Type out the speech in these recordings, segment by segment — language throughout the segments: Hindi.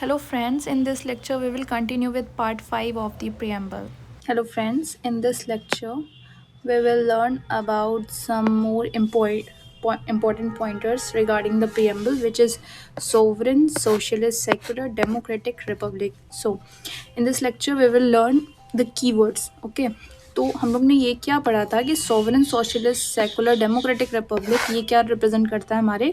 Hello friends, in this lecture we will continue with part 5 of the preamble. Hello friends, in this lecture we will learn about some more important pointers regarding the preamble, which is sovereign, socialist, secular, democratic republic. So in this lecture we will learn the keywords. Okay, तो हम लोग ने ये क्या पढ़ा था कि sovereign, socialist, secular, democratic Republic ये क्या रिप्रेजेंट करता है, हमारे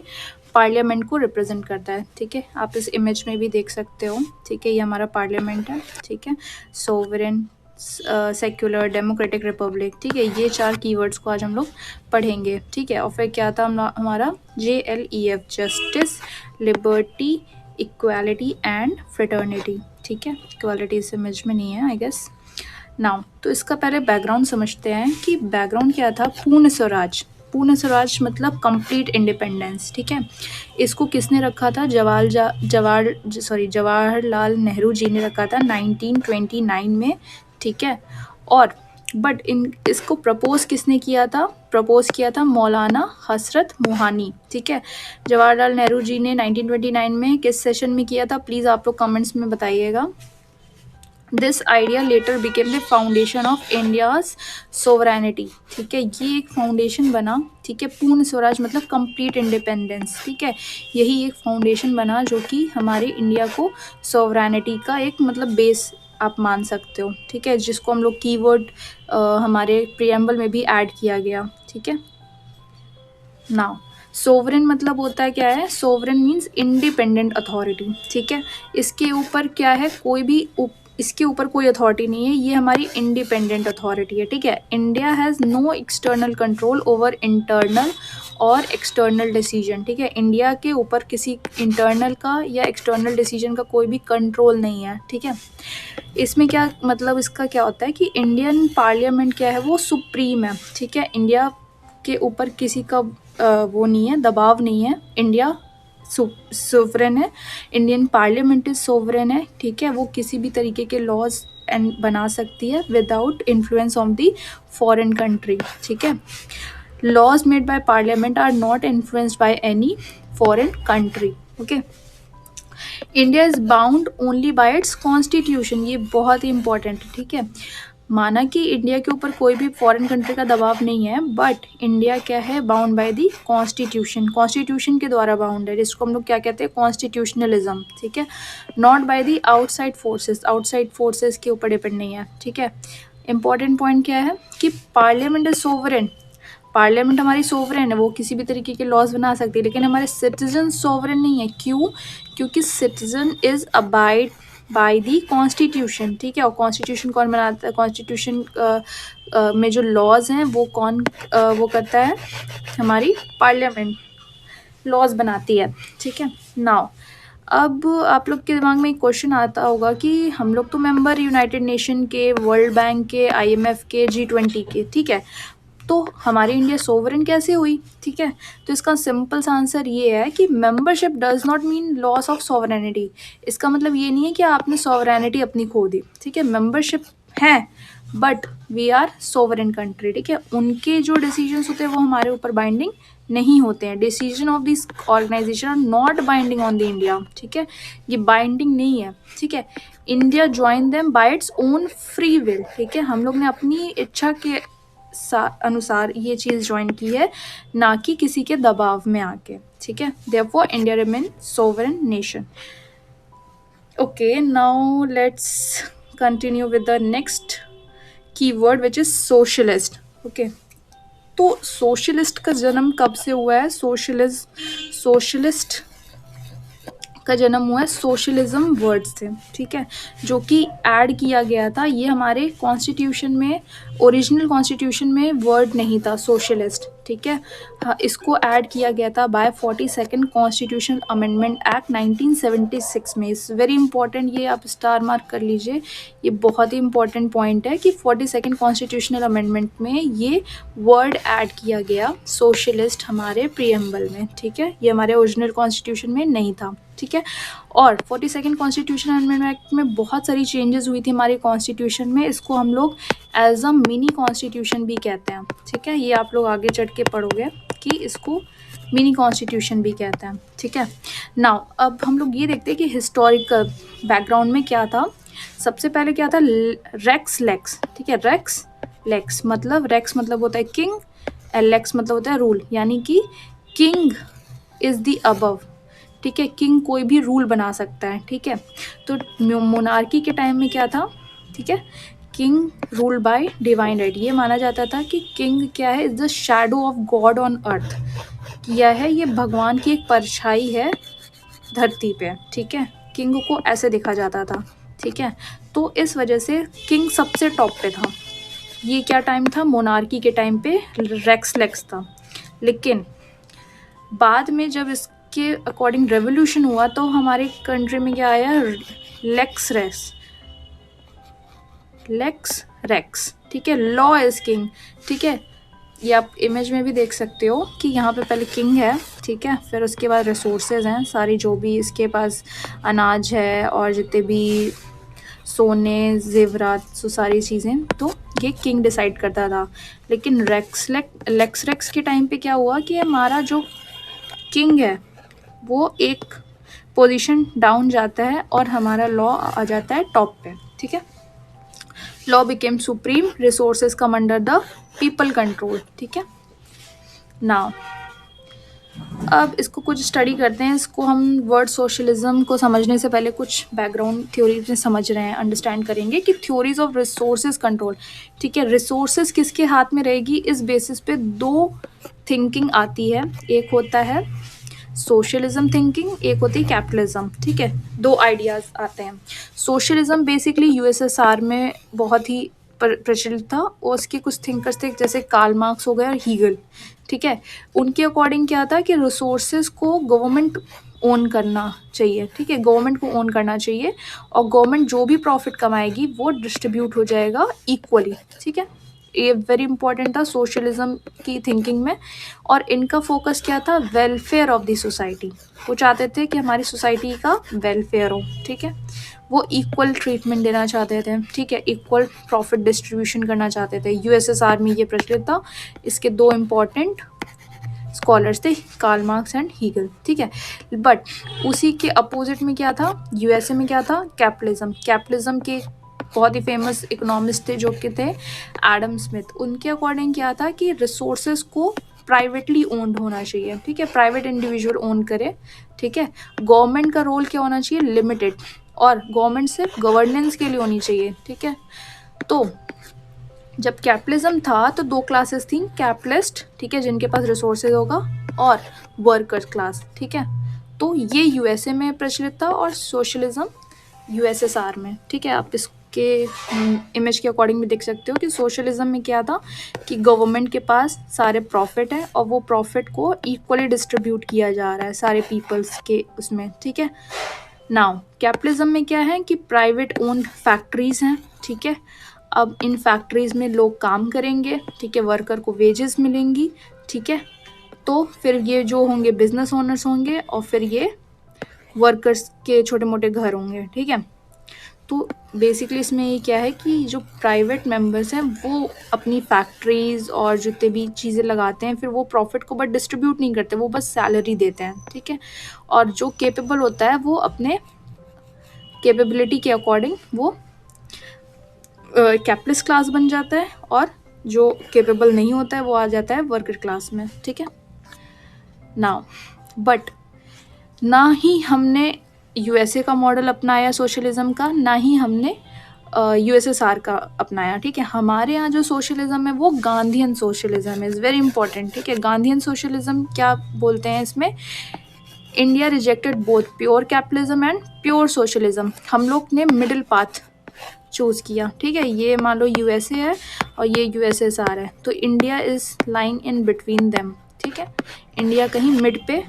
पार्लियामेंट को रिप्रेजेंट करता है. ठीक है, आप इस इमेज में भी देख सकते हो. ठीक है, ये हमारा पार्लियामेंट है. ठीक है, सोवरेन, सेक्युलर, डेमोक्रेटिक रिपब्लिक. ठीक है, ये 4 कीवर्ड्स को आज हम लोग पढ़ेंगे. ठीक है, और फिर क्या था हमारा JLEF, justice, liberty, equality and fraternity. ठीक है, इक्वालिटी इस इमेज में नहीं है आई गेस. नाउ तो इसका पहले बैकग्राउंड समझते हैं कि बैकग्राउंड क्या था. पूर्ण स्वराज. पूर्ण स्वराज मतलब कंप्लीट इंडिपेंडेंस. ठीक है, इसको किसने रखा था? जवाहरलाल नेहरू जी ने रखा था 1929 में. ठीक है, और बट इसको प्रपोज किसने किया था? प्रपोज किया था मौलाना हसरत मोहानी. ठीक है, जवाहरलाल नेहरू जी ने 1929 में किस सेशन में किया था? प्लीज़ आप लोग कमेंट्स में बताइएगा. This idea letter became the foundation of India's sovereignty. ठीक है, ये एक फाउंडेशन बना. ठीक है, पूर्ण स्वराज मतलब कंप्लीट इंडिपेंडेंस. ठीक है, यही एक फाउंडेशन बना जो कि हमारे इंडिया को सोवरेनिटी का एक मतलब बेस आप मान सकते हो. ठीक है, जिसको हम लोग कीवर्ड हमारे प्रियम्बल में भी ऐड किया गया. ठीक है, नाउ सोवरेन मतलब होता है क्या है? Sovereign means independent authority. ठीक है, इसके ऊपर क्या है? इसके ऊपर कोई अथॉरिटी नहीं है. ये हमारी इंडिपेंडेंट अथॉरिटी है. ठीक है, India has no external control over internal और एक्सटर्नल डिसीजन. ठीक है, इंडिया के ऊपर किसी इंटरनल का या एक्सटर्नल डिसीजन का कोई भी कंट्रोल नहीं है. ठीक है, इसमें क्या मतलब इसका क्या होता है कि इंडियन पार्लियामेंट क्या है? वो सुप्रीम है. ठीक है, इंडिया के ऊपर किसी का वो नहीं है, दबाव नहीं है. इंडिया सोवरेन है. इंडियन पार्लियामेंट इज सोवरेन है. ठीक है, वो किसी भी तरीके के लॉज एंड बना सकती है without influence of the foreign country. ठीक है, laws made by parliament are not influenced by any foreign country. Okay, India is bound only by its constitution. ये बहुत ही इंपॉर्टेंट है. ठीक है, माना कि इंडिया के ऊपर कोई भी फॉरेन कंट्री का दबाव नहीं है, बट इंडिया क्या है? Bound by the constitution. Constitution के द्वारा बाउंड है, जिसको हम लोग क्या कहते हैं? कॉन्स्टिट्यूशनलिज्म. ठीक है, not by the outside forces. Outside forces के ऊपर डिपेंड नहीं है. ठीक है, इंपॉर्टेंट पॉइंट क्या है कि पार्लियामेंट इज सोवरेन. पार्लियामेंट हमारी सोवरेन है, वो किसी भी तरीके के लॉज बना सकती है, लेकिन हमारे सिटीजन सोवरेन नहीं है. क्यों? क्योंकि citizen is abide by the constitution. ठीक है, और कॉन्स्टिट्यूशन कौन बनाता है? कॉन्स्टिट्यूशन में जो लॉज हैं वो कौन वो करता है? हमारी पार्लियामेंट लॉज बनाती है. ठीक है, नाउ अब आप लोग के दिमाग में एक क्वेश्चन आता होगा कि हम लोग तो मेंबर यूनाइटेड नेशन के, वर्ल्ड बैंक के, IMF के, G20 के. ठीक है, तो हमारी इंडिया सोवरेन कैसे हुई? ठीक है, तो इसका सिंपल सा आंसर ये है कि membership does not mean loss of sovereignty. इसका मतलब ये नहीं है कि आपने सोवरेनिटी अपनी खो दी. ठीक है, मेंबरशिप है but we are sovereign country. ठीक है, उनके जो डिसीजंस होते हैं वो हमारे ऊपर बाइंडिंग नहीं होते हैं. Decision of this organisation are not binding on the India. ठीक है, ये बाइंडिंग नहीं है. ठीक है, India join them by its own free will. ठीक है, हम लोग ने अपनी इच्छा के अनुसार ये चीज़ ज्वाइन की है, ना कि किसी के दबाव में आके. ठीक है, therefore India remain sovereign nation. Okay, now let's continue with the next keyword which is socialist. Okay, तो सोशलिस्ट का जन्म कब से हुआ है? सोशलिस्ट का जन्म हुआ है सोशलिज्म वर्ड से. ठीक है, जो कि ऐड किया गया था. ये हमारे कॉन्स्टिट्यूशन में, ओरिजिनल कॉन्स्टिट्यूशन में वर्ड नहीं था सोशलिस्ट. ठीक है, हाँ, इसको ऐड किया गया था bye 42nd constitutional amendment act 1976 में. इट्स वेरी इंपॉर्टेंट, ये आप स्टार मार्क कर लीजिए. ये बहुत ही इंपॉर्टेंट पॉइंट है कि 42nd कॉन्स्टिट्यूशनल अमेंडमेंट में ये वर्ड ऐड किया गया सोशलिस्ट हमारे प्रियम्बल में. ठीक है, ये हमारे ओरिजिनल कॉन्स्टिट्यूशन में नहीं था. ठीक है, और 42nd कॉन्स्टिट्यूशन अमेंडमेंट एक्ट में बहुत सारी चेंजेस हुई थी हमारे कॉन्स्टिट्यूशन में. इसको हम लोग एज अ मिनी कॉन्स्टिट्यूशन भी कहते हैं. ठीक है, ये आप लोग आगे चढ़ के पढ़ोगे कि इसको मिनी कॉन्स्टिट्यूशन भी कहते हैं, ठीक है। नाउ अब हम लोग ये देखते हैं कि हिस्टोरिकल बैकग्राउंड में क्या था। सबसे पहले क्या था, रेक्स लेक्स, ठीक है। रेक्स लेक्स मतलब, रेक्स मतलब होता है किंग, लेक्स मतलब होता है रूल, यानी कि किंग इज द अबव, ठीक है। किंग कोई भी रूल बना सकता है, ठीक है। तो मोनार्की के टाइम में क्या था, ठीक है, king rule by divine right. ये माना जाता था कि किंग क्या है, is the shadow of God on earth, किया है ये भगवान की एक परछाई है धरती पे, ठीक है। किंग को ऐसे देखा जाता था, ठीक है। तो इस वजह से किंग सबसे टॉप पे था। ये क्या टाइम था, मोनार्की के टाइम पे रेक्स लेक्स था। लेकिन बाद में जब इसके अकॉर्डिंग रेवोल्यूशन हुआ तो हमारे कंट्री में क्या आया, लेक्स रेस, लेक्स रेक्स, ठीक है। लॉ इज किंग, ठीक है। ये आप इमेज में भी देख सकते हो कि यहाँ पे पहले किंग है, ठीक है। फिर उसके बाद रिसोर्सेज हैं सारी, जो भी इसके पास अनाज है और जितने भी सोने जेवरात, सो सारी चीज़ें, तो ये किंग डिसाइड करता था। लेकिन लेक्स रेक्स के टाइम पे क्या हुआ कि हमारा जो किंग है वो एक पोजीशन डाउन जाता है और हमारा लॉ आ जाता है टॉप पे, ठीक है। Law became supreme, resources come under the people control, ठीक है। नाउ अब इसको कुछ स्टडी करते हैं। इसको हम वर्ड सोशलिज्म को समझने से पहले कुछ बैकग्राउंड थ्योरी में समझ रहे हैं, अंडरस्टैंड करेंगे कि थ्योरीज ऑफ रिसोर्सेज कंट्रोल, ठीक है। रिसोर्सेज किसके हाथ में रहेगी, इस बेसिस पे दो थिंकिंग आती है। एक होता है सोशलिज्म थिंकिंग, एक होती है कैपिटलिज्म, ठीक है। दो आइडियाज आते हैं। सोशलिज्म बेसिकली यूएसएसआर में बहुत ही प्रचलित था, और उसके कुछ थिंकर्स थे जैसे कार्ल मार्क्स हो गए और हीगल, ठीक है। उनके अकॉर्डिंग क्या था कि रिसोर्सेज को गवर्नमेंट ओन करना चाहिए, ठीक है। गवर्नमेंट को ओन करना चाहिए और गवर्नमेंट जो भी प्रॉफिट कमाएगी वो डिस्ट्रीब्यूट हो जाएगा इक्वली, ठीक है। ये वेरी इंपॉर्टेंट था सोशलिज्म की थिंकिंग में। और इनका फोकस क्या था, वेलफेयर ऑफ द सोसाइटी। वो चाहते थे कि हमारी सोसाइटी का वेलफेयर हो, ठीक है। वो इक्वल ट्रीटमेंट देना चाहते थे, ठीक है। इक्वल प्रॉफिट डिस्ट्रीब्यूशन करना चाहते थे। यूएसएसआर में ये प्रचलित था। इसके दो इम्पॉर्टेंट स्कॉलर्स थे, कार्ल मार्क्स एंड हीगल, ठीक है। बट उसी के अपोजिट में क्या था, यूएसए में क्या था, कैपिटलिज्म। कैपिटलिज्म के बहुत ही फेमस इकोनॉमिस्ट थे जो कि थे एडम स्मिथ। उनके अकॉर्डिंग क्या था कि रिसोर्सेज को प्राइवेटली ओन्ड होना चाहिए, ठीक है। प्राइवेट इंडिविजुअल ओन करे, ठीक है। गवर्नमेंट का रोल क्या होना चाहिए, लिमिटेड, और गवर्नमेंट सिर्फ गवर्नेंस के लिए होनी चाहिए, ठीक है। तो जब कैपिटलिज्म था तो दो क्लासेस थी, कैपिटलिस्ट, ठीक है, जिनके पास रिसोर्सेज होगा, और वर्कर क्लास, ठीक है। तो ये यूएसए में प्रचलित था और सोशलिज्म यूएसएसआर में, ठीक है। आप इसके इमेज के अकॉर्डिंग भी देख सकते हो कि सोशलिज्म में क्या था कि गवर्नमेंट के पास सारे प्रॉफिट है और वो प्रॉफिट को इक्वली डिस्ट्रीब्यूट किया जा रहा है सारे पीपल्स के उसमें, ठीक है। नाउ कैपिटलिज्म में क्या है कि प्राइवेट ओन्ड फैक्ट्रीज हैं, ठीक है। अब इन फैक्ट्रीज में लोग काम करेंगे, ठीक है, वर्कर को वेजेस मिलेंगी, ठीक है। तो फिर ये जो होंगे बिजनेस ओनर्स होंगे और फिर ये वर्कर्स के छोटे मोटे घर होंगे, ठीक है। तो बेसिकली इसमें ये क्या है कि जो प्राइवेट मेंबर्स हैं वो अपनी फैक्ट्रीज और जितने भी चीज़ें लगाते हैं फिर वो प्रॉफिट को बट डिस्ट्रीब्यूट नहीं करते, वो बस सैलरी देते हैं, ठीक है। और जो केपेबल होता है वो अपने कैपेबिलिटी के अकॉर्डिंग वो कैपिटलिस्ट क्लास बन जाता है, और जो कैपेबल नहीं होता है वो आ जाता है वर्कर क्लास में, ठीक है। नाउ बट ना ही हमने यूएसए का मॉडल अपनाया सोशलिज्म का, ना ही हमने यूएसएसआर का अपनाया, ठीक है। हमारे यहाँ जो सोशलिज्म है वो गांधीयन सोशलिज्म है, इज़ वेरी इंपॉर्टेंट, ठीक है। गांधीयन सोशलिज्म क्या बोलते हैं इसमें, India rejected both pure capitalism and pure socialism. हम लोग ने मिडिल पाथ चूज़ किया, ठीक है। ये मान लो यूएसए है और ये यूएसएसआर है, तो India is lying in between them, ठीक है। इंडिया कहीं मिड पे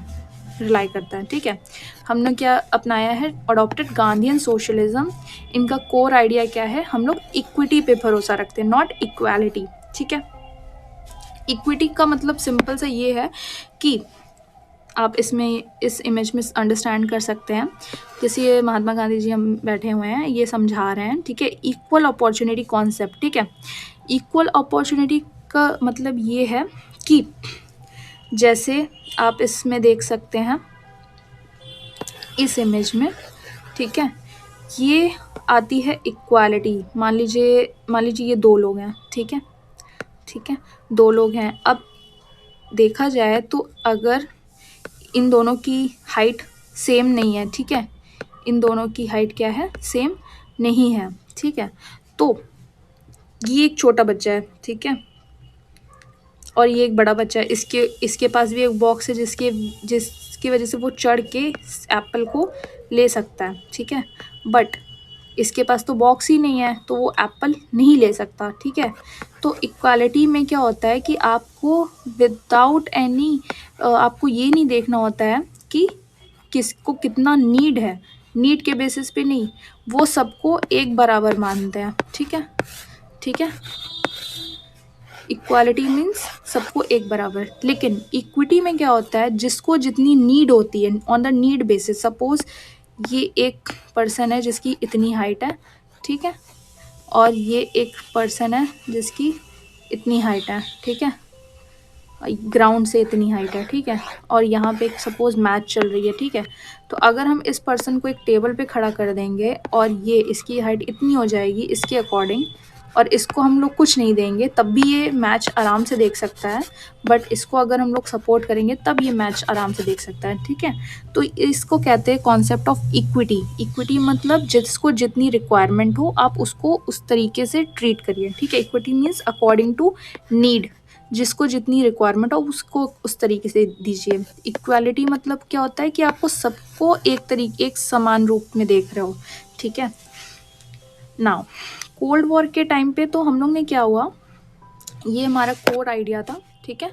रिलाई करता है, ठीक है। हमने क्या अपनाया है, अडॉप्टेड गांधीयन सोशलिज्म। इनका कोर आइडिया क्या है, हम लोग इक्विटी पे भरोसा रखते हैं, नॉट इक्वालिटी, ठीक है। इक्विटी का मतलब सिंपल सा ये है कि आप इसमें इस इमेज में अंडरस्टैंड कर सकते हैं, जैसे ये महात्मा गांधी जी हम बैठे हुए हैं ये समझा रहे हैं, ठीक है। इक्वल अपॉर्चुनिटी कॉन्सेप्ट, ठीक है। इक्वल अपॉर्चुनिटी का मतलब ये है कि जैसे आप इसमें देख सकते हैं इस इमेज में, ठीक है। ये आती है इक्वालिटी। मान लीजिए ये दो लोग हैं, ठीक है, ठीक है, दो लोग हैं। अब देखा जाए तो अगर इन दोनों की हाइट सेम नहीं है, ठीक है, इन दोनों की हाइट क्या है, सेम नहीं है, ठीक है, तो ये एक छोटा बच्चा है, ठीक है, और ये एक बड़ा बच्चा है। इसके इसके पास भी एक बॉक्स है जिसकी वजह से वो चढ़ के एप्पल को ले सकता है, ठीक है, बट इसके पास तो बॉक्स ही नहीं है तो वो एप्पल नहीं ले सकता, ठीक है। तो इक्वालिटी में क्या होता है कि आपको विदाउट एनी आपको ये नहीं देखना होता है कि किसको कितना नीड है, नीड के बेसिस पे नहीं, वो सबको एक बराबर मानते हैं, ठीक है, ठीक है। इक्वालिटी मीन्स सबको एक बराबर। लेकिन इक्विटी में क्या होता है, जिसको जितनी नीड होती है on the need basis. Suppose ये एक पर्सन है जिसकी इतनी हाइट है, ठीक है, और ये एक पर्सन है जिसकी इतनी हाइट है, ठीक है, ग्राउंड से इतनी हाइट है, ठीक है, और यहाँ पे सपोज मैच चल रही है, ठीक है। तो अगर हम इस पर्सन को एक टेबल पे खड़ा कर देंगे और ये इसकी हाइट इतनी हो जाएगी इसके अकॉर्डिंग, और इसको हम लोग कुछ नहीं देंगे तब भी ये मैच आराम से देख सकता है, बट इसको अगर हम लोग सपोर्ट करेंगे तब ये मैच आराम से देख सकता है, ठीक है। तो इसको कहते हैं कॉन्सेप्ट ऑफ इक्विटी। इक्विटी मतलब जिसको जितनी रिक्वायरमेंट हो आप उसको उस तरीके से ट्रीट करिए, ठीक है। Equity means according to need, जिसको जितनी रिक्वायरमेंट हो उसको उस तरीके से दीजिए। इक्वालिटी मतलब क्या होता है कि आपको सबको एक समान रूप में देख रहे हो, ठीक है। नाउ कोल्ड वॉर के टाइम पे तो हम लोग ने क्या हुआ, ये हमारा कोर आइडिया था, ठीक है।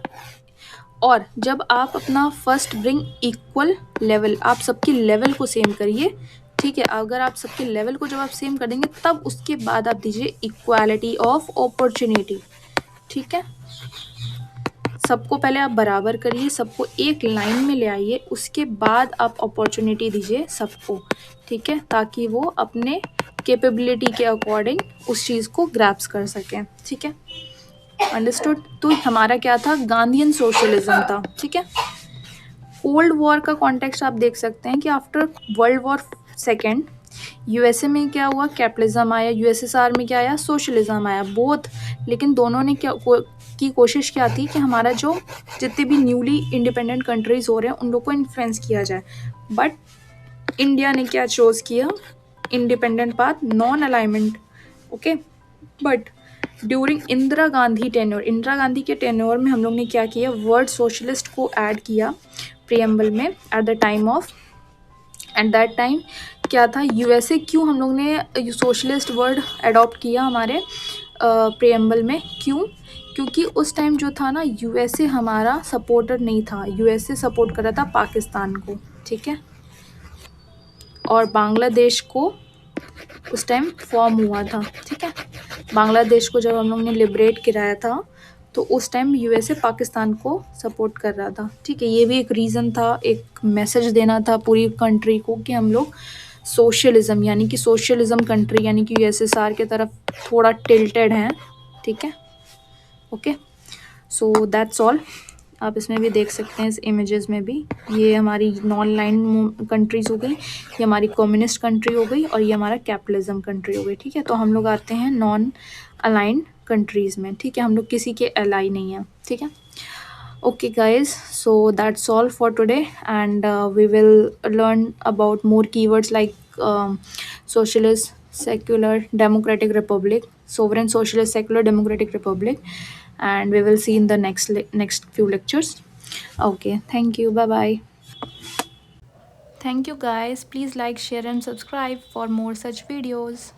और जब आप अपना फर्स्ट ब्रिंग इक्वल लेवल, आप सबके लेवल को सेम करिए, ठीक है। अगर आप सबके लेवल को जब आप सेम कर देंगे तब उसके बाद आप दीजिए इक्वालिटी ऑफ अपॉर्चुनिटी, ठीक है। सबको पहले आप बराबर करिए, सबको एक लाइन में ले आइए, उसके बाद आप अपॉर्चुनिटी दीजिए सबको, ठीक है, ताकि वो अपने कैपेबिलिटी के अकॉर्डिंग उस चीज़ को ग्रैप्स कर सकें, ठीक है। अंडरस्टूड। तो हमारा क्या था, गांधीयन सोशलिज्म था, ठीक है। कोल्ड वॉर का कॉन्टेक्स्ट आप देख सकते हैं कि after world war second USA में क्या हुआ, कैपिटलिज्म आया, यूएसएसआर में क्या आया, सोशलिज्म आया, बोथ। लेकिन दोनों ने की कोशिश क्या थी कि हमारा जो जितने भी न्यूली इंडिपेंडेंट कंट्रीज हो रहे हैं उन लोग को इन्फ्लुएंस किया जाए, बट इंडिया ने क्या चोज किया, independent path, non alignment, okay. But during Indira Gandhi tenure, Indira Gandhi के टेन्योर में हम लोग ने क्या किया, वर्ड सोशलिस्ट को ऐड किया प्रीएम्बल में एट दैट टाइम क्या था, यूएसए क्यों हम लोग ने सोशलिस्ट वर्ड अडॉप्ट किया हमारे प्रीएम्बल में, क्यों, क्योंकि उस टाइम जो था ना यूएसए हमारा सपोर्टर नहीं था, यूएसए सपोर्ट कर रहा था पाकिस्तान को, ठीक है, और बांग्लादेश को उस टाइम फॉर्म हुआ था, ठीक है। बांग्लादेश को जब हम लोग ने लिबरेट कराया था तो उस टाइम यूएसए पाकिस्तान को सपोर्ट कर रहा था, ठीक है। ये भी एक रीज़न था, एक मैसेज देना था पूरी कंट्री को कि हम लोग सोशलिज्म यानी कि सोशलिज्म कंट्री यानी कि यूएसएसआर की तरफ थोड़ा टिल्टेड हैं, ठीक है, ओके। So that's all. आप इसमें भी देख सकते हैं इस इमेजेस में भी, ये हमारी नॉन लाइन कंट्रीज़ हो गई, ये हमारी कम्युनिस्ट कंट्री हो गई, और ये हमारा कैपिटलिज्म कंट्री हो गई, ठीक है। तो हम लोग आते हैं नॉन अलाइन कंट्रीज़ में, ठीक है, हम लोग किसी के अलाई नहीं हैं, ठीक है। Okay guys, so that's all for today, and we will learn about more keywords like socialist, secular, democratic republic, sovereign, socialist, secular, democratic republic, and we will see in the next few lectures. Okay, thank you, bye bye. Thank you guys, please like, share and subscribe for more such videos.